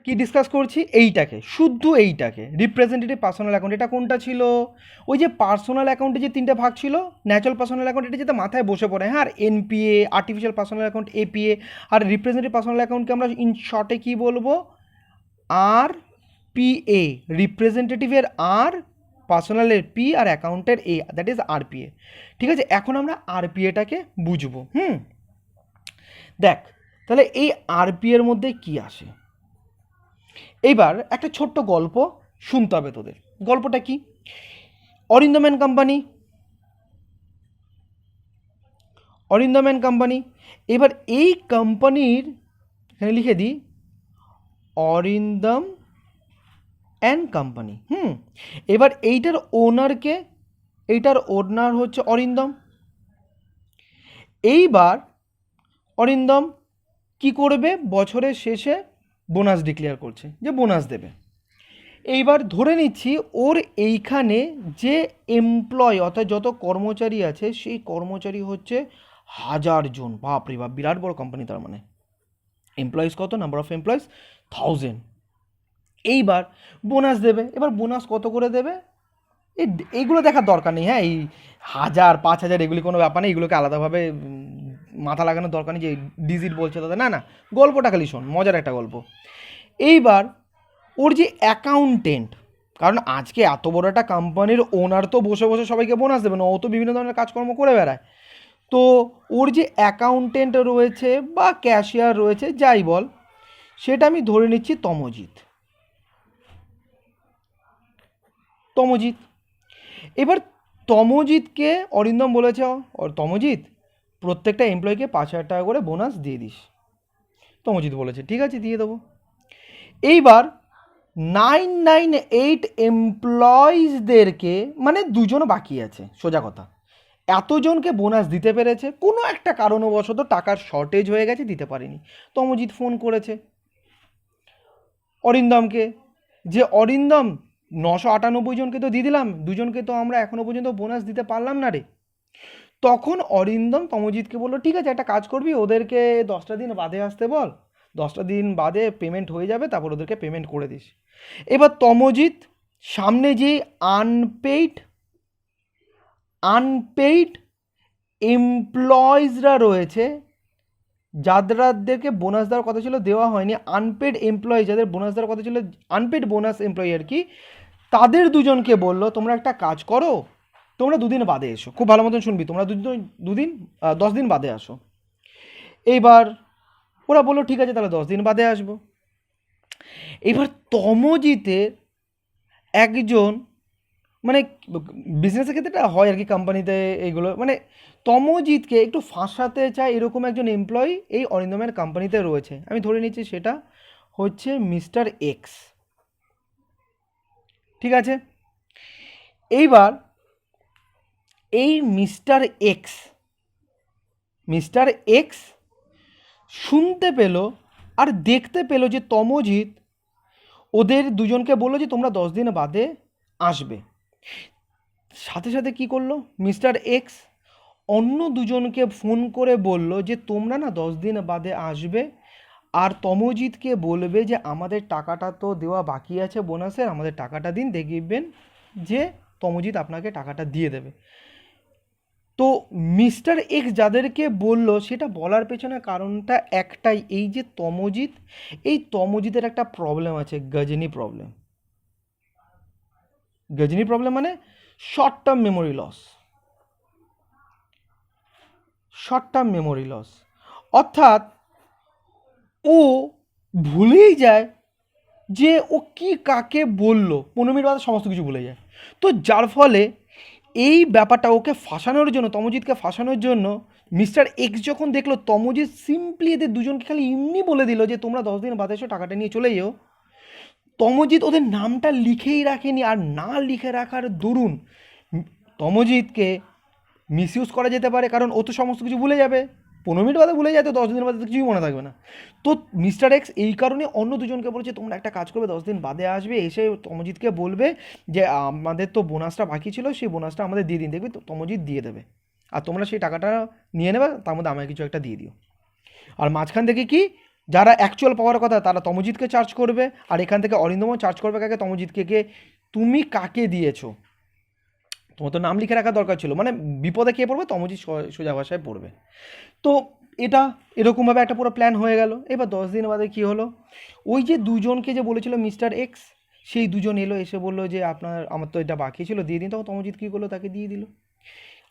কি ডিসকাস করছি? এইটাকে, শুদ্ধ এইটাকে, রিপ্রেজেন্টেটিভ পার্সোনাল অ্যাকাউন্ট। এটা কোনটা ছিল? ওই যে পার্সোনাল অ্যাকাউন্টে যে তিনটে ভাগ ছিল, ন্যাচারাল পার্সোনাল অ্যাকাউন্ট, এটা যেটা মাথায় বসে পড়ে, হ্যাঁ, আর NPA, artificial personal account APA, আর রিপ্রেজেন্টেটিভ পার্সোনাল অ্যাকাউন্টকে আমরা ইন শর্টে কী বলবো? আর পিএ, রিপ্রেজেন্টেটিভের আর, পার্সোনালের পি, আর অ্যাকাউন্টের এ, দ্যাট ইজ আরপিএ। ঠিক আছে, এখন আমরা আরপিএটাকে বুঝবো। দেখ তাহলে এই আরপিএর মধ্যে কি আসে। এইবার একটা ছোট্ট গল্প শুনতে হবে তোদের। গল্পটা কি? Arindam and company, Arindam and company. এবার এই কোম্পানির, এখানে লিখে দিই অরিন্দম অ্যান্ড কোম্পানি। এবার এইটার ওনারকে, এইটার ওনার হচ্ছে অরিন্দম। এইবার অরিন্দম কি করবে? বছরের শেষে বোনাস ডিক্লেয়ার করছে যে বোনাস দেবে। এইবার ধরে নিচ্ছি ওর এইখানে যে এমপ্লয় অর্থাৎ যত কর্মচারী আছে সেই কর্মচারী হচ্ছে 1000 জন। বাপরে বাপ, বিরাট বড় কোম্পানি। তার মানে এমপ্লয়িজ কত? Number of employees 1000। এইবার বোনাস দেবে। এবার বোনাস কত করে দেবে এইগুলো দেখার দরকার নেই, হ্যাঁ, এই 1000 5000 এগুলি কোনো ব্যাপার নেই, এগুলোকে আলাদাভাবে মাথা লাগানোর দরকার নেই যে ডিজিট বলছে তাদের, না না, গল্পটা খালি শোন, মজার একটা গল্প। এইবার ওর যে অ্যাকাউন্টেন্ট, কারণ আজকে এত বড় একটা কোম্পানির ওনার তো বসে বসে সবাইকে বোনাস দেবে না, ও তো বিভিন্ন ধরনের কাজকর্ম করে বেড়ায়। তো ওর যে অ্যাকাউন্টেন্ট রয়েছে বা ক্যাশিয়ার রয়েছে যাই বল, সেটা আমি ধরে নিচ্ছি তমজিৎ। তমজিৎ। এবার তমজিৎকে অরিন্দম বলেছে, তমজিৎ প্রত্যেকটা এমপ্লয়িকে 5000 টাকা করে বোনাস দিয়ে দিস। তমজিৎ বলেছে ঠিক আছে, দিয়ে দেবো। এইবার 998 এমপ্লয়িজদেরকে, মানে দুজন বাকি আছে, সোজা কথা, এতজনকে বোনাস দিতে পেরেছে, কোনো একটা কারণবশত টাকার শর্টেজ হয়ে গেছে, দিতে পারেনি। তমজিৎ ফোন করেছে অরিন্দমকে যে অরিন্দম 998 জনকে তো দিয়ে দিলাম, দুজনকে তো আমরা এখনও পর্যন্ত বোনাস দিতে পারলাম না রে। তখন অরিন্দম তমজিৎকে বললো ঠিক আছে, একটা কাজ করবি, ওদেরকে 10টা দিন বাদে আসতে বল, 10টা দিন বাদে পেমেন্ট হয়ে যাবে, তারপর ওদেরকে পেমেন্ট করে দিস। এবার তমজিৎ সামনে যে আনপেইড এমপ্লয়িজরা রয়েছে, যাদেরকে বোনাস দেওয়ার কথা ছিল দেওয়া হয়নি, আনপেড এমপ্লয়ি যাদের বোনাস দেওয়ার কথা ছিল, আনপেড বোনাস এমপ্লয়ি আর কি, তাদের দুজনকে বললো তোমরা একটা কাজ করো, তোমরা 2 দিন বাদে এসো। খুব ভালো মতন শুনবি, তোমরা 10 দিন বাদে আসো। এইবার ওরা বললো ঠিক আছে, তাহলে 10 দিন বাদে আসবো। এবার তমজিতের একজন, মানে বিজনেসের ক্ষেত্রে এটা হয় আর কি, কোম্পানিতে এইগুলো, মানে তমজিৎকে একটু ফাঁসাতে চায় এরকম একজন এমপ্লয়ি এই অরিন্দমের কোম্পানিতে রয়েছে। আমি ধরে নিচ্ছি সেটা হচ্ছে মিস্টার এক্স। ঠিক আছে, এইবার এই মিস্টার এক্স শুনতে পেল আর দেখতে পেল যে তমজিৎ ওদের দুজনকে বললো যে তোমরা 10 দিন বাদে আসবে। সাথে সাথে কি করলো মিস্টার এক্স, অন্য দুজনকে ফোন করে বলল যে তোমরা না 10 দিন বাদে আসবে, আর তমজিৎকে বলবে যে আমাদের টাকাটা তো দেওয়া বাকি আছে বোনাসের, আমাদের টাকাটা দিন, দেখবেন যে তমজিৎ আপনাকে টাকাটা দিয়ে দেবে। তো মিস্টার এক্স যাদেরকে বলল, সেটা বলার পেছনে কারণটা একটাই, এই যে তমজিতের একটা প্রবলেম আছে, গজনি প্রবলেম মানে শর্ট টার্ম মেমোরি লস, অর্থাৎ ও ভুলেই যায় যে ও কি কাকে বলল, 15 মিনিট বাদে সমস্ত কিছু ভুলে যায়। তো যার ফলে এই ব্যাপারটা ওকে ফাঁসানোর জন্য, তমজিৎকে ফাঁসানোর জন্য, মিস্টার এক্স যখন দেখলো তমজিৎ সিম্পলি এদের দুজনকে খালি এমনি বলে দিল যে তোমরা 10 দিন বাদে এসো, টাকাটা নিয়ে চলে যেও, তমজিৎ ওদের নামটা লিখেই রাখেনি। আর না লিখে রাখার দরুন তমজিৎকে মিসইউজ করা যেতে পারে, কারণ ও তো সমস্ত কিছু ভুলে যাবে, 15 মিনিট বাদে ভুলে যায়, তো 10 দিনের বাদে তো কিছুই মনে থাকবে না। তো মিস্টার এক্স এই কারণে অন্য দুজনকে বলেছে তোমরা একটা কাজ করবে, 10 দিন বাদে আসবে, এসে তমজিৎকে বলবে যে আমাদের তো বোনাসটা বাকি ছিল, সেই বোনাসটা আমাদের দিয়ে দিন, দেখবি তো তমজিৎ দিয়ে দেবে, আর তোমরা সেই টাকাটা নিয়ে নেবে, তার মধ্যে আমায় কিছু একটা দিয়ে দিও। আর মাঝখান থেকে কি যারা অ্যাকচুয়াল পাওয়ার কথা তারা তমজিৎকে চার্জ করবে, আর এখান থেকে অরিন্দমও চার্জ করবে কাকে, তমজিৎকে। কে তুমি কাকে দিয়েছো, তোমার তো নাম লিখে রাখা দরকার ছিল, মানে বিপদে কে পড়বে, তমজিৎ সোজা ভাষায় পড়বে। তো এটা এরকমভাবে একটা পুরো প্ল্যান হয়ে গেল। এবার 10 দিন বাদে কী হলো, ওই যে দুজনকে যে বলেছিল মিস্টার এক্স, সেই দুজন এলো, এসে বললো যে আমার তো এটা বাকি ছিল, দিয়ে দিন। তখন তমজিৎ কী করলো, তাকে দিয়ে দিল।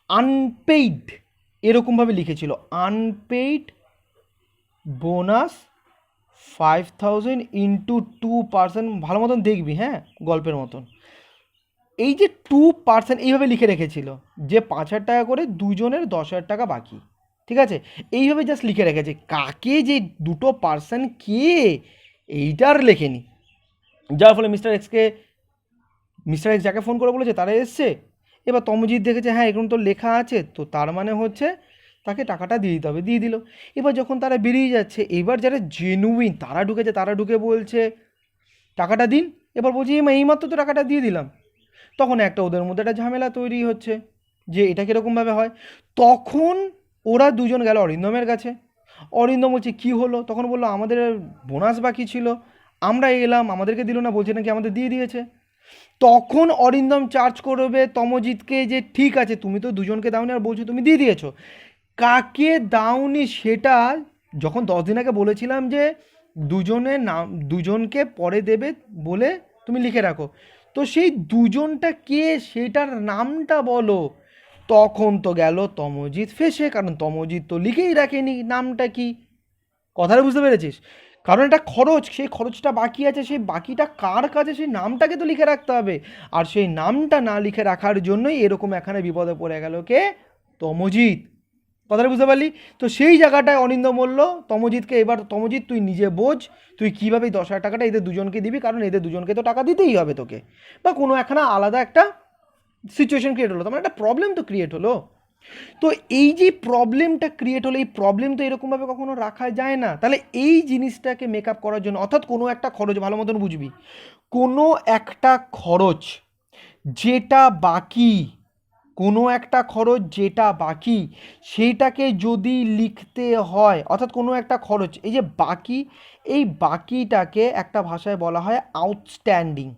আনপেইড এরকমভাবে লিখেছিল, আনপেইড বোনাস 5000 ইন্টু 2%। ভালো মতন দেখবি, হ্যাঁ, গল্পের মতন। এই যে 2% এইভাবে লিখে রেখেছিল যে 5,000 টাকা করে দুজনের 10,000 টাকা বাকি, ঠিক আছে, এইভাবে জাস্ট লিখে রেখেছে। কাকে যে 2% কে, এইটা আর লেখেনি। যার ফলে মিস্টার এক্স যাকে ফোন করে বলেছে তারা এসছে। এবার তমজিৎ দেখেছে, হ্যাঁ এরকম তো লেখা আছে, তো তার মানে হচ্ছে তাকে টাকাটা দিয়ে দিতে হবে, দিয়ে দিল। এবার যখন তারা বেরিয়ে যাচ্ছে, এবার যারা জেনুইন তারা ঢুকেছে, তারা ঢুকে বলছে টাকাটা দিন। এবার বলছি এইমাত্র তো টাকাটা দিয়ে দিলাম। তখন একটা ওদের মধ্যে একটা ঝামেলা তৈরি হচ্ছে যে এটা কীরকমভাবে হয়। তখন ওরা দুজন গেল অরিন্দমের কাছে। অরিন্দম বলছে কী হলো, তখন বললো আমাদের বোনাস বাকি ছিল, আমরা এলাম, আমাদেরকে দিল না, বলছে নাকি আমাদের দিয়ে দিয়েছে। তখন অরিন্দম চার্জ করবে তমজিৎকে যে ঠিক আছে তুমি তো দুজনকে দাওনি, আর বলছো তুমি দিয়ে দিয়েছো, কাকে দাওনি সেটা যখন 10 দিন আগে বলেছিলাম যে দুজনের নাম, দুজনকে পরে দেবে বলে তুমি লিখে রাখো, তো সেই দুজনটা কে সেটার নামটা বলো। তখন তো গেল তমজিৎ ফেসে, কারণ তমজিৎ তো লিখেই রাখেনি নামটা কি। কথাটা বুঝতে পেরেছিস? কারণ এটা খরচ, সেই খরচটা বাকি আছে, সেই বাকিটা কার কাছে সেই নামটাকে তো লিখে রাখতে হবে। আর সেই নামটা না লিখে রাখার জন্যই এরকম এখানে বিপদে পড়ে গেল কে, তমজিৎ। কথাটা বুঝতে পারলি? তো সেই জায়গাটায় অনিন্দম বলল তমজিৎকে, এবার তমজিৎ তুই নিজে বোঝ, তুই কীভাবে এই 10,000 টাকাটা এদের দুজনকে দিবি, কারণ এদের দুজনকে তো টাকা দিতেই হবে তোকে, বা কোনো একখানা আলাদা একটা সিচুয়েশন ক্রিয়েট হলো, তোমার একটা প্রবলেম তো ক্রিয়েট হলো। তো এই যে প্রবলেমটা ক্রিয়েট হলো, এই প্রবলেম তো এরকমভাবে কখনো রাখা যায় না। তাহলে এই জিনিসটাকে মেক আপ করার জন্য, অর্থাৎ কোনো একটা খরচ, ভালো মতন বুঝবি, কোনো একটা খরচ যেটা বাকি, কোনো একটা খরচ যেটা বাকি সেইটাকে যদি লিখতে হয়, অর্থাৎ কোনো একটা খরচ এই যে বাকি, এই বাকিটাকে একটা ভাষায় বলা হয় আউটস্ট্যান্ডিং।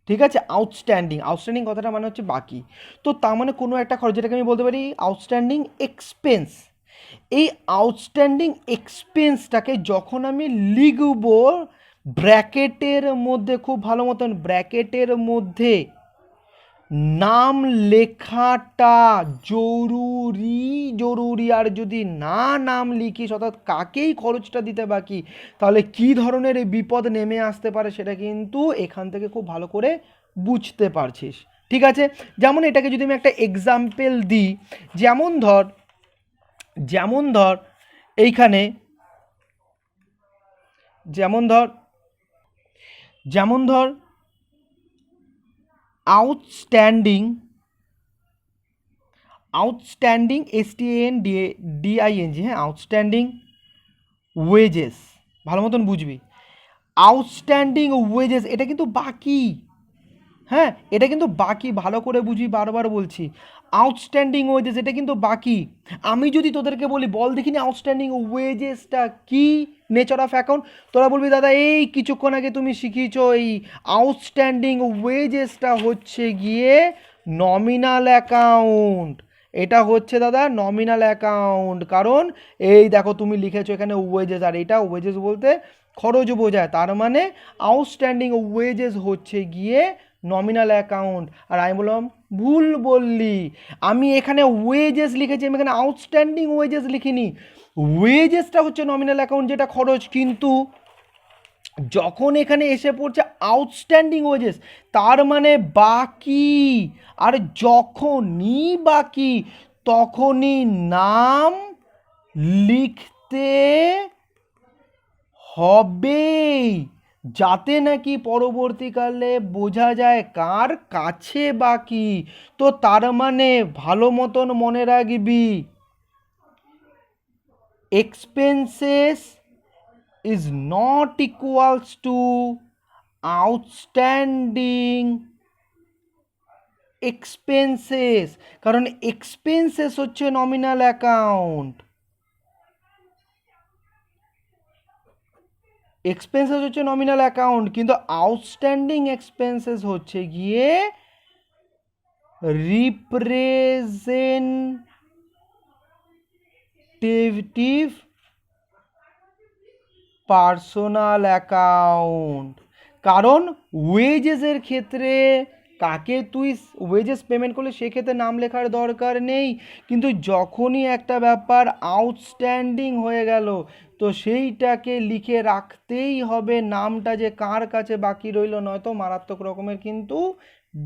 ঠিক আছে, আউটস্ট্যান্ডিং, আউটস্ট্যান্ডিং কথাটা মানে হচ্ছে বাকি। তো তার মানে কোনো একটা খরচ, যেটাকে আমি বলতে পারি আউটস্ট্যান্ডিং এক্সপেন্স। এই আউটস্ট্যান্ডিং এক্সপেন্সটাকে যখন আমি লিখব ব্র্যাকেটের মধ্যে, খুব ভালো মতন ব্র্যাকেটের মধ্যে নাম লেখাটা জরুরি, জরুরি। আর যদি না নাম লিখিস, অর্থাৎ কাকেই খরচটা দিতে বাকি, তাহলে কি ধরনের বিপদ নেমে আসতে পারে সেটা কিন্তু এখান থেকে খুব ভালো করে বুঝতে পারছিস। ঠিক আছে, যেমন এটাকে যদি আমি একটা এক্সাম্পল দিই, যেমন ধর এইখানে, যেমন ধর আউটস্ট্যান্ডিং, STANDING, হ্যাঁ, আউটস্ট্যান্ডিং ওয়েজেস, ভালো মতন বুঝবি। আউটস্ট্যান্ডিং ওয়েজেস এটা কিন্তু বাকি, হ্যাঁ, এটা কিন্তু বাকি, ভালো করে বুঝবি, বারবার বলছি। আউটস্ট্যান্ডিং ওয়েজেস এটা কিন্তু বাকি। আমি যদি তোদেরকে বলি বল দেখিনি আউটস্ট্যান্ডিং ওয়েজেসটা কি, নেচার অফ অ্যাকাউন্ট, তোরা বলবি দাদা এই কিছুক্ষণ আগে তুমি শিখিয়েছো এই আউটস্ট্যান্ডিং ওয়েজেসটা হচ্ছে গিয়ে নমিনাল অ্যাকাউন্ট। এটা হচ্ছে দাদা নমিনাল অ্যাকাউন্ট, কারণ এই দেখো তুমি লিখেছো এখানে ওয়েজেস, আর এটা ওয়েজেস বলতে খরচ বোঝায়, তার মানে আউটস্ট্যান্ডিং ওয়েজেস হচ্ছে গিয়ে নমিনাল অ্যাকাউন্ট। আর আমি বললাম ভুল বললি, আমি এখানে ওয়েজেস লিখেছি, আমি এখানে আউটস্ট্যান্ডিং ওয়েজেস লিখিনি। ওয়েজেসটা হচ্ছে নমিনাল অ্যাকাউন্ট যেটা খরচ, কিন্তু যখন এখানে এসে পড়ছে আউটস্ট্যান্ডিং ওয়েজেস তার মানে বাকি, আর যখনই বাকি তখনই নাম লিখতে হবেই, যাতে নাকি পরবর্তীকালে বোঝা যায় কার কাছে বাকি। তো তার মানে ভালো মতন মনে রাখবি, expenses is not equals to outstanding expenses, কারণ এক্সপেন্সেস হচ্ছে নমিনাল অ্যাকাউন্ট। এক্সপেন্সেস হচ্ছে নমিনাল অ্যাকাউন্ট, কিন্তু আউটস্ট্যান্ডিং এক্সপেন্সেস হচ্ছে গিয়ে রিপ্রেজেন্টেটিভ পার্সোনাল অ্যাকাউন্ট। কারণ ওয়েজেসের ক্ষেত্রে কাকে তুই ওয়েজেস পেমেন্ট করলে সেক্ষেত্রে নাম লেখার দরকার নেই, কিন্তু যখনই একটা ব্যাপার আউটস্ট্যান্ডিং হয়ে গেল তো সেইটাকে লিখে রাখতেই হবে নামটা যে কার কাছে বাকি রইল, নয়তো মারাত্মক রকমের কিন্তু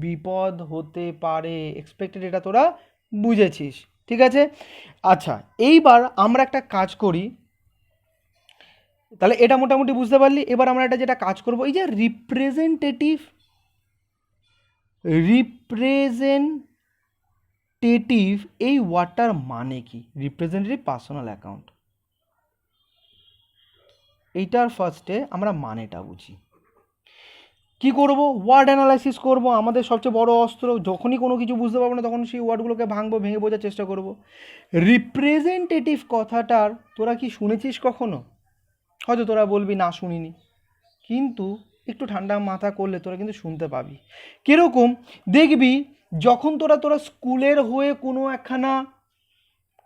বিপদ হতে পারে। এক্সপেক্টেড, এটা তোরা বুঝেছিস, ঠিক আছে? আচ্ছা, এইবার আমরা একটা কাজ করি, তাহলে এটা মোটামুটি বুঝতে পারলি। এবার আমরা একটা যেটা কাজ করব, এই যে রিপ্রেজেন্টেটিভ এই ওয়ার্ডটার মানে কি? রিপ্রেজেন্টেটিভ পার্সোনাল অ্যাকাউন্ট, এইটার ফার্স্টে আমরা মানেটা বুঝি। কি করব? ওয়ার্ড অ্যানালাইসিস করব। আমাদের সবচেয়ে বড় অস্ত্র, যখনই কোনো কিছু বুঝতে পারবো না তখন সেই ওয়ার্ডগুলোকে ভেঙে বোঝার চেষ্টা করব। রিপ্রেজেন্টেটিভ কথাটার তোরা কি শুনেছিস কখনো? হয়তো তোরা বলবি না শুনিনি, কিন্তু একটু ঠান্ডা মাথা করলে তোরা কিন্তু শুনতে পাবি। কীরকম দেখবি, যখন তোরা স্কুলের হয়ে কোনো একখানা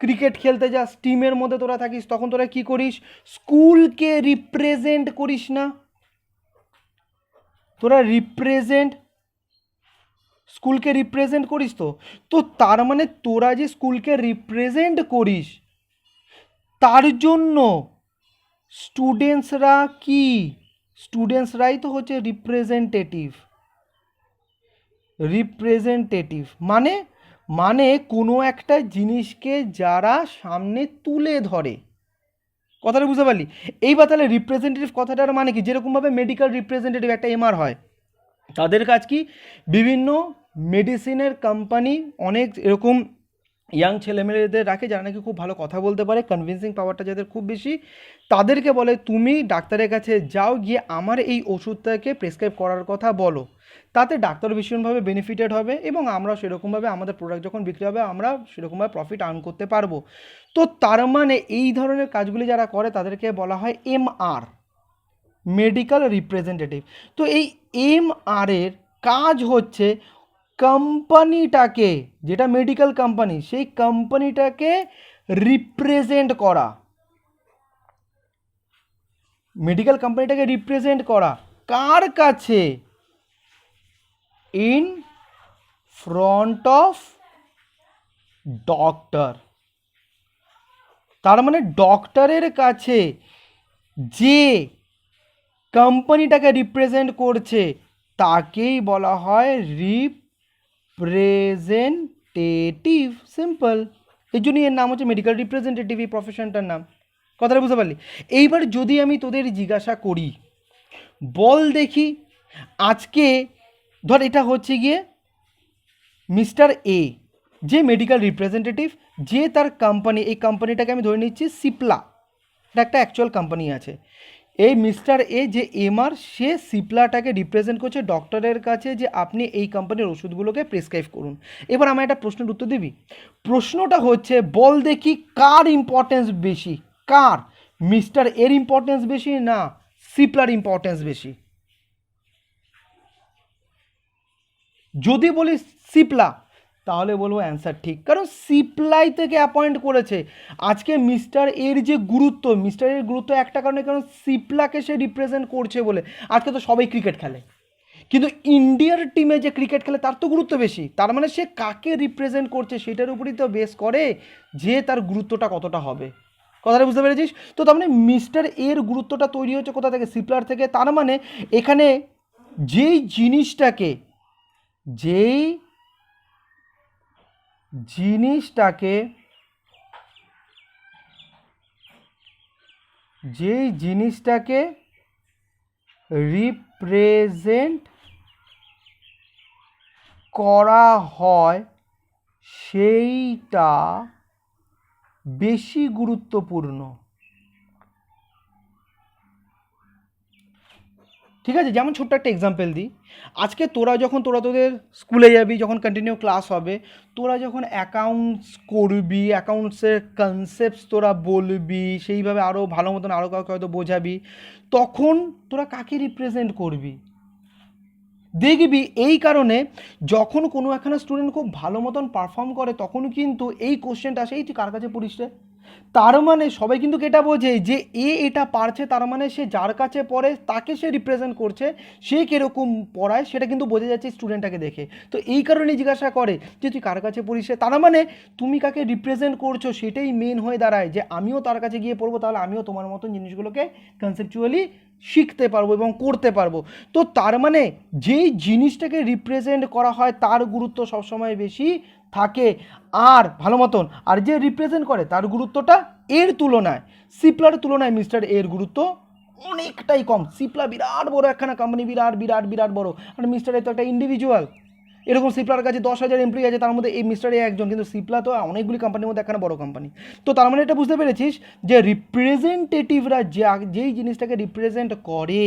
ক্রিকেট খেলতে যাস, টিমের মধ্যে তোরা থাকিস, তখন তোরা কি করিস? স্কুলকে রিপ্রেজেন্ট করিস না? তোরা স্কুলকে রিপ্রেজেন্ট করিস। তো তার মানে তোরা যে স্কুলকে রিপ্রেজেন্ট করিস, তার জন্য স্টুডেন্টসরাই তো হচ্ছে রিপ্রেজেন্টেটিভ। মানে কোনো একটা জিনিসকে যারা সামনে তুলে ধরে, কথাটা বুঝতে পারলি? এইবার তাহলে রিপ্রেজেন্টেটিভ কথাটার মানে কি? যেরকমভাবে মেডিকেল রিপ্রেজেন্টেটিভ একটা এমআর হয়, তাদের কাজ কি? বিভিন্ন মেডিসিনের কোম্পানি অনেক এরকম ইয়াং ছেলেমেয়েদের রাখে যারা নাকি খুব ভালো কথা বলতে পারে, কনভিন্সিং পাওয়ারটা যাদের খুব বেশি, তাদেরকে বলে তুমি ডাক্তারের কাছে যাও, গিয়ে আমার এই ওষুধটাকে প্রেসক্রাইব করার কথা বলো। তাতে ডাক্তার ভীষণভাবে বেনিফিটেড হবে এবং আমরা সেরকমভাবে আমাদের প্রোডাক্ট যখন বিক্রি হবে আমরা সেরকমভাবে প্রফিট আর্ন করতে পারবো। তো তার মানে এই ধরনের কাজগুলি যারা করে তাদেরকে বলা হয় এমআর, মেডিকেল রিপ্রেজেন্টেটিভ। তো এই এমআর এর কাজ হচ্ছে কোম্পানিটাকে, যেটা মেডিকেল কোম্পানি, সেই কোম্পানিটাকে রিপ্রেজেন্ট করা, মেডিকেল কোম্পানিটাকে রিপ্রেজেন্ট করা কার কাছে? In front of doctor. তার মানে ডক্টরের কাছে যে কোম্পানিটাকে রিপ্রেজেন্ট করছে তাকেই বলা হয় রিপ্রেজেন্টেটিভ। সিম্পল, এই জন্যই এর নাম হচ্ছে মেডিকেল রিপ্রেজেন্টেটিভ, এই প্রফেশনটার নাম। কথাটা বুঝতে পারলি? এইবার যদি আমি তোদের জিজ্ঞাসা করি, বল দেখি, আজকে ধর এটা হচ্ছে গিয়ে মিস্টার এ, যে মেডিকেল রিপ্রেজেন্টেটিভ, যে তার কোম্পানি, এই কোম্পানিটাকে আমি ধরে নিচ্ছি সিপলা, এটা একটা অ্যাকচুয়াল কোম্পানি আছে। এই মিস্টার এ যে এমআর, সে সিপলাটাকে রিপ্রেজেন্ট করছে ডক্টরের কাছে যে আপনি এই কোম্পানির ওষুধগুলোকে প্রেসক্রাইব করুন। এবার আমার একটা প্রশ্নের উত্তর দিবি। প্রশ্নটা হচ্ছে, বল দেখি কার ইম্পর্টেন্স বেশি? কার? মিস্টার এর ইম্পর্টেন্স বেশি না সিপলার ইম্পর্টেন্স বেশি? যদি বলি সিপলা, তাহলে বলবো অ্যান্সার ঠিক, কারণ সিপ্লাই থেকে অ্যাপয়েন্ট করেছে। আজকে মিস্টার এর যে গুরুত্ব, মিস্টার এর গুরুত্ব একটা কারণে, কারণ সিপ্লাকে সে রিপ্রেজেন্ট করছে বলে। আজকে তো সবাই ক্রিকেট খেলে, কিন্তু ইন্ডিয়ার টিমে যে ক্রিকেট খেলে তার তো গুরুত্ব বেশি। তার মানে সে কাকে রিপ্রেজেন্ট করছে সেটার উপরই তো বেস করে যে তার গুরুত্বটা কতটা হবে। কথাটা বুঝতে পেরেছিস? তো তার মানে মিস্টার এর গুরুত্বটা তৈরি হচ্ছে কোথা থেকে? সিপ্লার থেকে। তার মানে এখানে যেই জিনিসটাকে রিপ্রেজেন্ট করা হয় সেইটা বেশি গুরুত্বপূর্ণ। ঠিক আছে, যেমন ছোট্ট একটা এক্সাম্পল দিই, আজকে তোরা তোদের স্কুলে যাবি, যখন কন্টিনিউ ক্লাস হবে, তোরা যখন অ্যাকাউন্টস করবি, অ্যাকাউন্টসের কনসেপ্টস তোরা বলবি, সেইভাবে আরও ভালো মতন আরও কাউকে হয়তো বোঝাবি, তখন তোরা কাকে রিপ্রেজেন্ট করবি? দেখবি এই কারণে যখন কোনো একখানা স্টুডেন্ট খুব ভালো মতন পারফর্ম করে, তখন কিন্তু এই কোশ্চেনটা আসে, এই তুই কার কাছে পড়িস রে? তার মানে সবাই কিন্তু এটা বোঝে যে এটা পারছে, তার মানে সে যার কাছে পড়ে তাকে সে রিপ্রেজেন্ট করছে, সে কীরকম পড়ায় সেটা কিন্তু বোঝা যাচ্ছে স্টুডেন্টটাকে দেখে। তো এই কারণে জিজ্ঞাসা করে যে তুই কার কাছে পড়িস, তার মানে তুমি কাকে রিপ্রেজেন্ট করছো সেটাই মেন হয়ে দাঁড়ায়, যে আমিও তার কাছে গিয়ে পড়বো, তাহলে আমিও তোমার মতন জিনিসগুলোকে কনসেপচুয়ালি শিখতে পারবো এবং করতে পারবো। তো তার মানে যেই জিনিসটাকে রিপ্রেজেন্ট করা হয় তার গুরুত্ব সবসময় বেশি থাকে, আর ভালো মতন, আর যে রিপ্রেজেন্ট করে তার গুরুত্বটা এর তুলনায়, সিপ্লার তুলনায় মিস্টার এর গুরুত্ব অনেকটাই কম। সিপ্লা বিরাট বড় একখানা কোম্পানি, বিরাট বিরাট বিরাট বড়, আর মিস্টার এ তো একটা ইন্ডিভিজুয়াল। এরকম সিপ্লার কাছে 10,000 এমপ্লয়ি আছে, তার মধ্যে এই মিস্টার এ একজন, কিন্তু সিপ্লা তো অনেকগুলি কোম্পানির মধ্যে একখানা বড় কোম্পানি। তো তার মানে এটা বুঝতে পেরেছিস যে রিপ্রেজেন্টেটিভরা যেই জিনিসটাকে রিপ্রেজেন্ট করে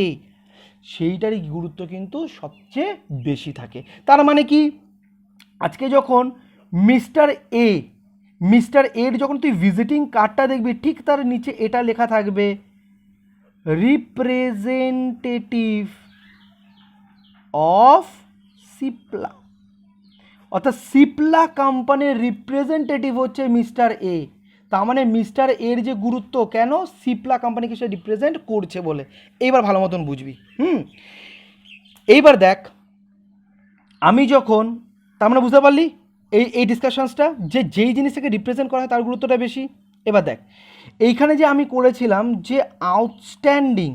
সেইটারই গুরুত্ব কিন্তু সবচেয়ে বেশি থাকে। তার মানে কি, আজকে যখন মিস্টার এর যখন তুই ভিজিটিং কার্ডটা দেখবি, ঠিক তার নিচে এটা লেখা থাকবে, রিপ্রেজেন্টেটিভ অফ সিপ্লা, অর্থাৎ সিপ্লা কোম্পানির রিপ্রেজেন্টেটিভ হচ্ছে মিস্টার এ। তার মানে মিস্টার এর যে গুরুত্ব, কেন? সিপ্লা কোম্পানিকে সে রিপ্রেজেন্ট করছে বলে। এইবার ভালো মতন বুঝবি। এইবার দেখ, আমি যখন, তার মানে বুঝতে পারলি এই ডিসকাশনসটা, যে যেই জিনিসটাকে রিপ্রেজেন্ট করা হয় তার গুরুত্বটা বেশি। এবার দেখ, এইখানে যে আমি করেছিলাম যে আউটস্ট্যান্ডিং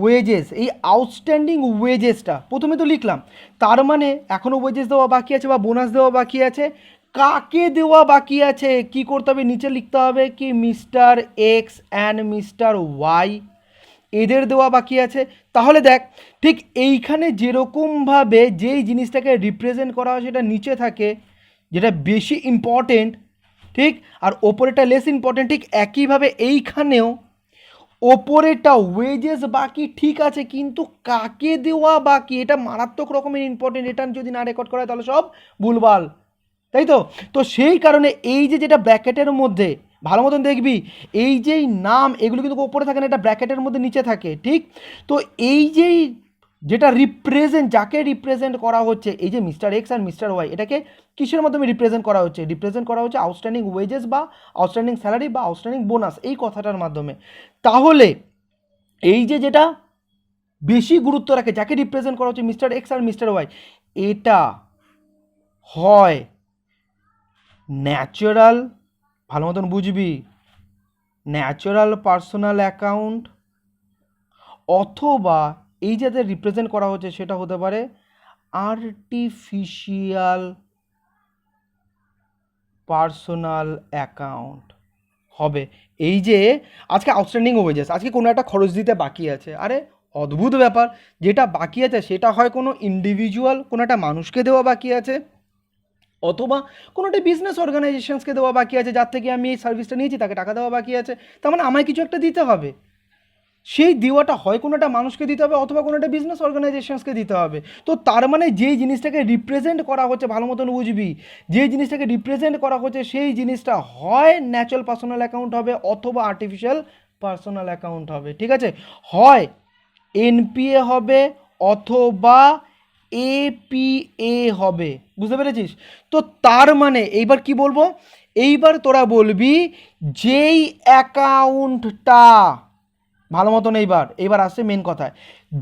ওয়েজেস, এই আউটস্ট্যান্ডিং ওয়েজেসটা প্রথমে তো লিখলাম, তার মানে এখনও ওয়েজেস দেওয়া বাকি আছে বা বোনাস দেওয়া বাকি আছে। কাকে দেওয়া বাকি আছে, কি করতে হবে? নিচে লিখতে হবে কি mister X and mister Y, এদের দেওয়া বাকি আছে। তাহলে দেখ, ঠিক এইখানে যেরকমভাবে যেই জিনিসটাকে রিপ্রেজেন্ট করা হয় সেটা নিচে থাকে, যেটা বেশি ইম্পর্টেন্ট, ঠিক, আর ওপরেটা লেস ইম্পর্টেন্ট, ঠিক একইভাবে এইখানেও ওপরেটা ওয়েজেস বাকি ঠিক আছে, কিন্তু কাকে দেওয়া বাকি এটা মারাত্মক রকমের ইম্পর্টেন্ট। এটা যদি না রেকর্ড করা হয় তাহলে সব ভুলভাল, তাই তো? তো সেই কারণে এই যেটা ব্র্যাকেটের মধ্যে ভালো মতন দেখবি, এই যেই নাম এগুলো কিন্তু ওপরে থাকে না, এটা ব্র্যাকেটের মধ্যে নিচে থাকে, ঠিক? তো এই যেটা যাকে রিপ্রেজেন্ট করা হচ্ছে, এই যে মিস্টার এক্স আর মিস্টার ওয়াই, এটাকে কিসের মাধ্যমে রিপ্রেজেন্ট করা হচ্ছে? রিপ্রেজেন্ট করা হচ্ছে আউটস্ট্যান্ডিং ওয়েজেস বা আউটস্ট্যান্ডিং স্যালারি বা আউটস্ট্যান্ডিং বোনাস, এই কথাটার মাধ্যমে। তাহলে এই যেটা বেশি গুরুত্ব রাখে, যাকে রিপ্রেজেন্ট করা হচ্ছে মিস্টার এক্স আর মিস্টার ওয়াই, এটা হয় ন্যাচারাল, ভালো মতন বুঝবি, ন্যাচারাল পার্সোনাল অ্যাকাউন্ট, অথবা এই যাতে রিপ্রেজেন্ট করা হচ্ছে সেটা হতে পারে আর্টিফিশিয়াল পার্সোনাল অ্যাকাউন্ট হবে। এই যে আজকে আউটস্ট্যান্ডিং ওয়েজেস, আজকে কোনো একটা খরচ দিতে বাকি আছে, আরে অদ্ভুত ব্যাপার, যেটা বাকি আছে সেটা হয় কোনো ইন্ডিভিজুয়াল, কোনো একটা মানুষকে দেওয়া বাকি আছে, অথবা কোনো একটা বিজনেস অর্গানাইজেশনসকে দেওয়া বাকি আছে, যার থেকে আমি এই সার্ভিসটা নিয়েছি তাকে টাকা দেওয়া বাকি আছে। তার মানে আমায় কিছু একটা দিতে হবে, সেই দেওয়াটা হয় কোনো একটা মানুষকে দিতে হবে অথবা কোনো একটা বিজনেস অর্গানাইজেশনসকে দিতে হবে। তো তার মানে যেই জিনিসটাকে রিপ্রেজেন্ট করা হচ্ছে, ভালো মতন বুঝবি, যেই জিনিসটাকে রিপ্রেজেন্ট করা হচ্ছে সেই জিনিসটা হয় ন্যাচারাল পার্সোনাল অ্যাকাউন্ট হবে অথবা আর্টিফিশিয়াল পার্সোনাল অ্যাকাউন্ট হবে, ঠিক আছে? হয় এনপিএ হবে অথবা এপিএ হবে, বুঝতে পেরেছিস? তো তার মানে এইবার কি বলবো, এইবার তোরা বলবি যেই অ্যাকাউন্টটা, ভালো মতন এইবার আসছে মেন কথায়,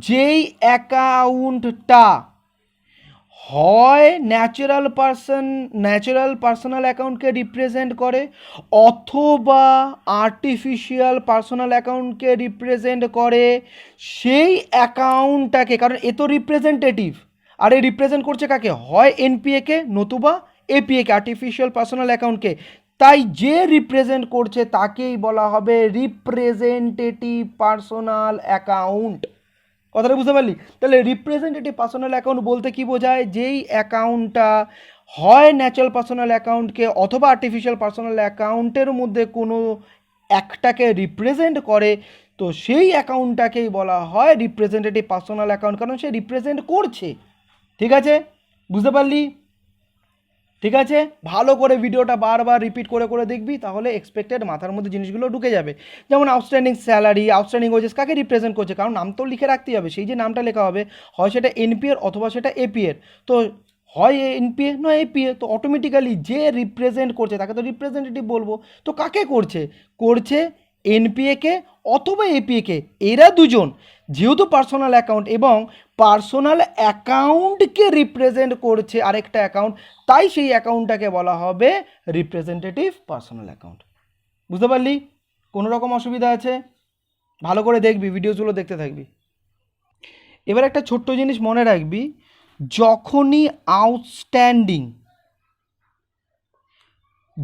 যেই অ্যাকাউন্টটা হয় ন্যাচারাল পার্সোনাল অ্যাকাউন্টকে রিপ্রেজেন্ট করে অথবা আর্টিফিশিয়াল পার্সোনাল অ্যাকাউন্টকে রিপ্রেজেন্ট করে, সেই অ্যাকাউন্টটাকে, কারণ এ তো রিপ্রেজেন্টেটিভ, আর এ রিপ্রেজেন্ট করছে কাকে? হয় এনপিএকে নতুবা এপিএকে, আর্টিফিশিয়াল পার্সোনাল অ্যাকাউন্টকে। তাই যে রিপ্রেজেন্ট করছে তাকেই বলা হবে রিপ্রেজেন্টেটিভ পার্সোনাল অ্যাকাউন্ট। কথাটা বুঝতে পারলি? তাহলে রিপ্রেজেন্টেটিভ পার্সোনাল অ্যাকাউন্ট বলতে কি বোঝায়? যেই অ্যাকাউন্টটা হয় ন্যাচারাল পার্সোনাল অ্যাকাউন্টকে অথবা আর্টিফিশিয়াল পার্সোনাল অ্যাকাউন্টের মধ্যে কোনো একটাকে রিপ্রেজেন্ট করে, তো সেই অ্যাকাউন্টটাকেই বলা হয় রিপ্রেজেন্টেটিভ পার্সোনাল অ্যাকাউন্ট, কারণ সে রিপ্রেজেন্ট করছে। ঠিক আছে, বুঝতে পারলি? ঠিক আছে, ভালো করে ভিডিওটা বারবার রিপিট করে করে দেখবি, তাহলে এক্সপেক্টেড মাথার মধ্যে জিনিসগুলো ঢুকে যাবে। যেমন আউটস্ট্যান্ডিং স্যালারি, আউটস্ট্যান্ডিং ওয়েজেস কাকে রিপ্রেজেন্ট করছে, কারণ নাম তো লিখে রাখতেই হবে, সেই যে নামটা লেখা হবে হয় সেটা এনপিএর অথবা সেটা এপিএর। তো হয় এনপিএ নয় এপিএ, তো অটোমেটিক্যালি যে রিপ্রেজেন্ট করছে তাকে তো রিপ্রেজেন্টেটিভ বলবো। তো কাকে করছে, করছে এনপিএকে অথবা এপিএকে, এরা দুজন যেহেতু পার্সোনাল অ্যাকাউন্ট এবং পার্সোনাল অ্যাকাউন্টকে রিপ্রেজেন্ট করছে আরেকটা অ্যাকাউন্ট, তাই সেই অ্যাকাউন্টটাকে বলা হবে রিপ্রেজেন্টেটিভ পার্সোনাল অ্যাকাউন্ট। বুঝতে পারলি? কোনো রকম অসুবিধা আছে? ভালো করে দেখবি, ভিডিওসগুলো দেখতে থাকবি। এবার একটা ছোট্ট জিনিস মনে রাখবি, যখনই আউটস্ট্যান্ডিং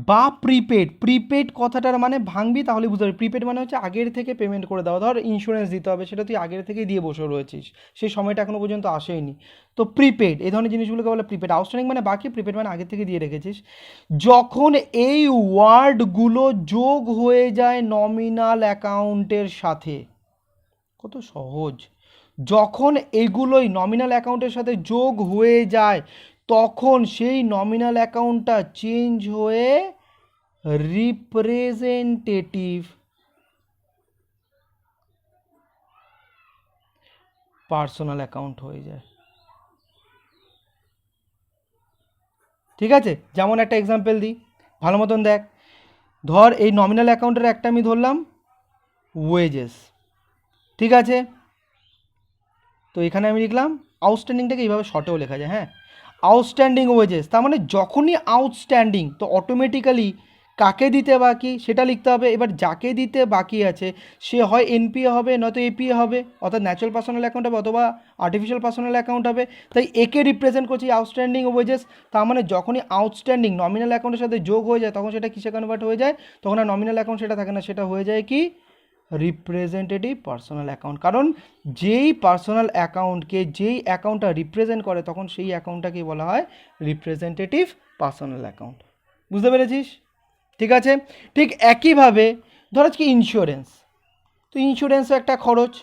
বা প্রিপেড কথাটার মানে ভাঙবি তাহলে বুঝতে পারবি। প্রিপেড মানে হচ্ছে আগের থেকে পেমেন্ট করে দেওয়া, ধর ইন্স্যুরেন্স দিতে হবে, সেটা তুই আগের থেকেই দিয়ে বসে রয়েছিস, সেই সময়টা এখনো পর্যন্ত আসেনি, তো প্রিপেড এই ধরনের জিনিসগুলোকে বলে প্রিপেড। আউটস্ট্যান্ডিং মানে বাকি, প্রিপেড মানে আগে থেকে দিয়ে রেখেছিস। যখন এই ওয়ার্ডগুলো যোগ হয়ে যায় নমিনাল অ্যাকাউন্টের সাথে, কত সহজ, যখন এগুলোই নমিনাল অ্যাকাউন্টের সাথে যোগ হয়ে যায় তখন সেই নমিনাল অ্যাকাউন্টটা চেঞ্জ হয়ে রিপ্রেজেন্টেটিভ পার্সোনাল অ্যাকাউন্ট হয়ে যায়। ঠিক আছে, যেমন একটা এক্সাম্পল দিই, ভালো মতন দেখ। ধর এই নমিনাল অ্যাকাউন্টের একটা আমি ধরলাম ওয়েজেস, ঠিক আছে, তো এখানে আমি লিখলাম আউটস্ট্যান্ডিংটাকে এইভাবে শর্টেও লেখা যায়, হ্যাঁ, আউটস্ট্যান্ডিং ওয়েজেস, তার মানে যখনই আউটস্ট্যান্ডিং তো অটোমেটিক্যালি কাকে দিতে বাকি সেটা লিখতে হবে। এবার যাকে দিতে বাকি আছে সে হয় এনপিএ হবে নয়তো এপিএ হবে, অর্থাৎ ন্যাচারাল পার্সোনাল অ্যাকাউন্ট হবে অথবা আর্টিফিশিয়াল পার্সোনাল অ্যাকাউন্ট হবে। তাই একে রিপ্রেজেন্ট করছি আউটস্ট্যান্ডিং ওয়েজেস, তার মানে যখনই আউটস্ট্যান্ডিং নমিনাল অ্যাকাউন্টের সাথে যোগ হয়ে যায় তখন সেটা কিসে কনভার্ট হয়ে যায়, তখন আর নমিনাল অ্যাকাউন্ট সেটা থাকে না, সেটা হয়ে যায় কি রিপ্রেজেন্টেটিভ পার্সোনাল অ্যাকাউন্ট। কারণ যেই পার্সোনাল অ্যাকাউন্টকে যেই অ্যাকাউন্টটা রিপ্রেজেন্ট করে তখন সেই অ্যাকাউন্টটাকেই বলা হয় রিপ্রেজেন্টেটিভ পার্সোনাল অ্যাকাউন্ট। বুঝতে পেরেছিস? ঠিক আছে, ঠিক একইভাবে ধর আজকে ইন্স্যুরেন্স, তো ইন্স্যুরেন্সও একটা খরচ,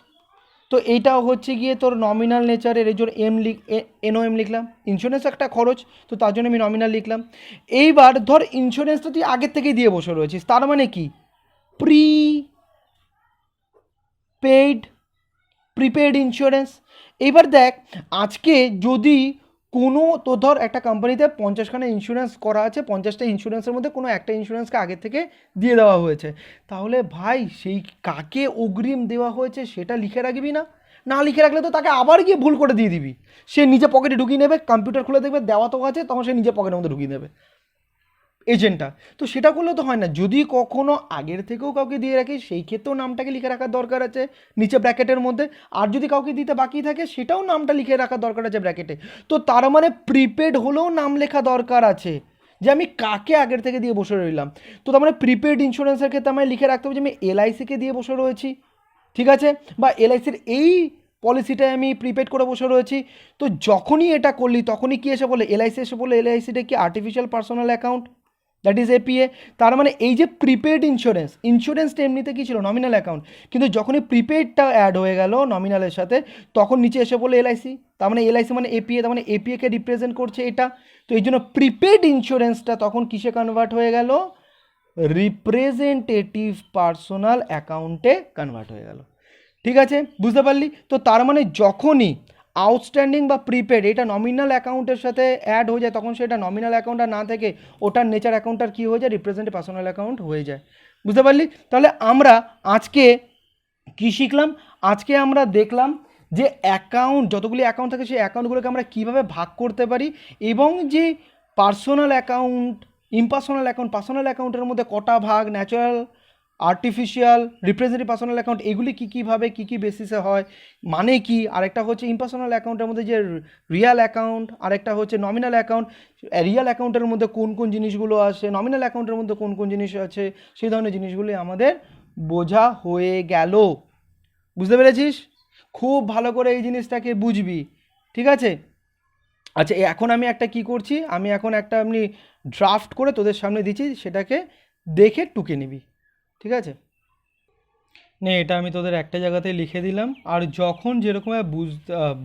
তো এইটাও হচ্ছে গিয়ে তোর নমিনাল নেচারের, এই জন্য এনওএম লিখলাম, ইন্স্যুরেন্স একটা খরচ, তো তার জন্য আমি নমিনাল লিখলাম। এইবার ধর ইন্স্যুরেন্সটা তুই আগের থেকেই দিয়ে বসে রয়েছিস, তার মানে কি প্রিপেড ইন্স্যুরেন্স। এইবার দেখ, আজকে যদি কোনো তো ধর একটা কোম্পানিতে 50খানা ইন্স্যুরেন্স করা আছে, 50টা ইন্স্যুরেন্সের মধ্যে কোনো একটা ইন্স্যুরেন্সকে আগে থেকে দিয়ে দেওয়া হয়েছে, তাহলে ভাই সেই কাকে অগ্রিম দেওয়া হয়েছে সেটা লিখে রাখবি না? না লিখে রাখলে তো তাকে আবার গিয়ে ভুল করে দিয়ে দিবি, সে নিজে পকেটে ঢুকিয়ে নেবে, কম্পিউটার খুলে দেখবে দেওয়া তো আছে, তখন সে নিজে পকেটের মধ্যে ঢুকিয়ে নেবে এজেন্টটা। তো সেটা করলে তো হয় না, যদি কখনো আগের থেকেও কাউকে দিয়ে রাখি সেই ক্ষেত্রেও নামটাকে লিখে রাখার দরকার আছে নিচে ব্র্যাকেটের মধ্যে, আর যদি কাউকে দিতে বাকি থাকে সেটাও নামটা লিখে রাখার দরকার আছে ব্র্যাকেটে। তো তার মানে প্রিপেড হলেও নাম লেখা দরকার আছে যে আমি কাকে আগের থেকে দিয়ে বসে রইলাম। তো তার মানে প্রিপেড ইন্স্যুরেন্সের ক্ষেত্রে আমায় লিখে রাখতে হবে যে আমি এলআইসিকে দিয়ে বসে রয়েছি, ঠিক আছে, বা এলআইসির এই পলিসিটায় আমি প্রিপেড করে বসে রয়েছি। তো যখনই এটা করলি তখনই কি এসে বলে এলআইসি, এসে বলে এলআইসিটা কি artificial personal account, that is APA. তার মানে এই যে প্রিপেড ইন্স্যুরেন্সটা এমনিতে কী ছিল নমিনাল অ্যাকাউন্ট, কিন্তু যখনই প্রিপেডটা অ্যাড হয়ে গেল নমিনালের সাথে তখন নিচে এসে বলে এলআইসি, তার মানে এলআইসি মানে এপিএ, তার মানে এপিএকে রিপ্রেজেন্ট করছে এটা। তো এই জন্য প্রিপেড ইন্স্যুরেন্সটা তখন কিসে কনভার্ট হয়ে গেল, রিপ্রেজেন্টেটিভ পার্সোনাল অ্যাকাউন্টে কনভার্ট হয়ে গেল। ঠিক আছে, বুঝতে পারলি? তো তার মানে যখনই আউটস্ট্যান্ডিং বা প্রিপেড এটা নমিনাল অ্যাকাউন্টের সাথে অ্যাড হয়ে যায় তখন সেটা নমিনাল অ্যাকাউন্ট আর না থেকে ওটার নেচার অ্যাকাউন্টটার কী হয়ে যায়, রিপ্রেজেন্টেটিভ পার্সোনাল অ্যাকাউন্ট হয়ে যায়। বুঝতে পারলি? তাহলে আমরা আজকে কী শিখলাম, আজকে আমরা দেখলাম যে অ্যাকাউন্ট, যতগুলি অ্যাকাউন্ট থাকে সেই অ্যাকাউন্টগুলোকে আমরা কীভাবে ভাগ করতে পারি, এবং যে personal account, impersonal account, personal অ্যাকাউন্টের মধ্যে কটা ভাগ, natural, artificial, representative personal account, এগুলি কী কীভাবে কী কী বেসিসে হয়, মানে কি, আরেকটা হচ্ছে ইম্পার্সোনাল অ্যাকাউন্টের মধ্যে যে রিয়াল অ্যাকাউন্ট, আরেকটা হচ্ছে নমিনাল অ্যাকাউন্ট, রিয়াল অ্যাকাউন্টের মধ্যে কোন কোন জিনিসগুলো আসে, নমিনাল অ্যাকাউন্টের মধ্যে কোন কোন জিনিস আছে, সেই ধরনের জিনিসগুলি আমাদের বোঝা হয়ে গেল। বুঝতে পেরেছিস? খুব ভালো করে এই জিনিসটাকে বুঝবি, ঠিক আছে? আচ্ছা, এখন আমি একটা কি করছি, আমি এখন একটা এমনি ড্রাফট করে তোদের সামনে দিচ্ছি, সেটাকে দেখে টুকে নিবি, ঠিক আছে? নে এটা আমি তোদের একটা জায়গাতেই লিখে দিলাম, আর যখন যেরকমভাবে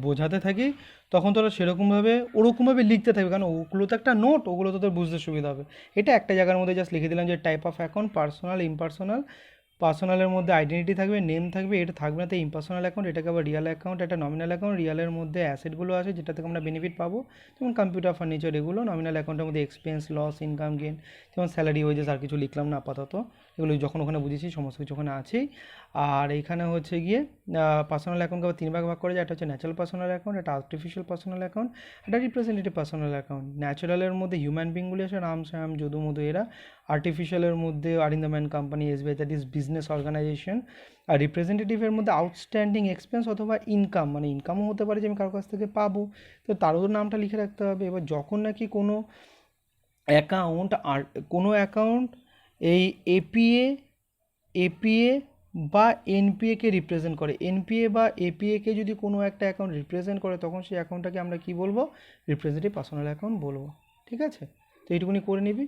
বোঝাতে থাকি তখন তোরা সেরকমভাবে ওরকমভাবে লিখতে থাকবে, কারণ ওগুলো তো একটা নোট, ওগুলো তোদের বুঝতে সুবিধা হবে। এটা একটা জায়গার মধ্যে জাস্ট লিখে দিলাম যে type of account personal, impersonal. পার্সোনালের মধ্যে আইডেন্টিটি থাকবে, নেম থাকবে, এটা থাকবে না তো ইমপার্সোনাল অ্যাকাউন্ট, এটাকে আবার রিয়াল অ্যাকাউন্ট, একটা নমিনাল অ্যাকাউন্ট। রিয়ালের মধ্যে অ্যাসেটগুলো আছে যেটা থেকে আমরা বেনিফিট পাবো, যেমন কম্পিউটার, ফার্নিচার, এগুলো। নমিনাল অ্যাকাউন্টের মধ্যে এক্সপেন্স, লস, ইনকাম, গেন, যেমন স্যালারি, ওয়েজেস, আর কিছু লিখলাম না আপাতত, এগুলো যখন ওখানে বুঝেছি সমস্ত কিছু ওখানে আছেই। আর এইখানে হচ্ছে গিয়ে পার্সোনাল অ্যাকাউন্টকে আবার তিন ভাগ ভাগ করে যায়, একটা হচ্ছে ন্যাচারাল পার্সোনাল অ্যাকাউন্ট, একটা আর্টিফিশিয়াল পার্সোনাল অ্যাকাউন্ট, একটা রিপ্রেজেন্টেটিভ পার্সোনাল অ্যাকাউন্ট। ন্যাচারালের মধ্যে হিউম্যান বিংগুলি আছে, রাম, শ্যাম, যদু, মধু, এরা। আর্টিফিশিয়ালের মধ্যে আরিন্দাম্যান company, SBI, that is business organization. আর রিপ্রেজেন্টেটিভের মধ্যে আউটস্ট্যান্ডিং এক্সপেন্স অথবা ইনকাম, মানে ইনকামও হতে পারে যে আমি কারোর কাছ থেকে পাবো, তো তারও নামটা লিখে রাখতে হবে। এবার যখন নাকি কোনো অ্যাকাউন্ট, আর কোনো অ্যাকাউন্ট এই এপিএ এপিএ বা এনপিএকে রিপ্রেজেন্ট করে, এনপিএ বা এপিএকে যদি কোনো একটা অ্যাকাউন্ট রিপ্রেজেন্ট করে, তখন সেই অ্যাকাউন্টটাকে আমরা কি বলবো? রিপ্রেজেন্টেটিভ পার্সোনাল অ্যাকাউন্ট বলবো। ঠিক আছে, তো এইটুকুনি করে নিবি।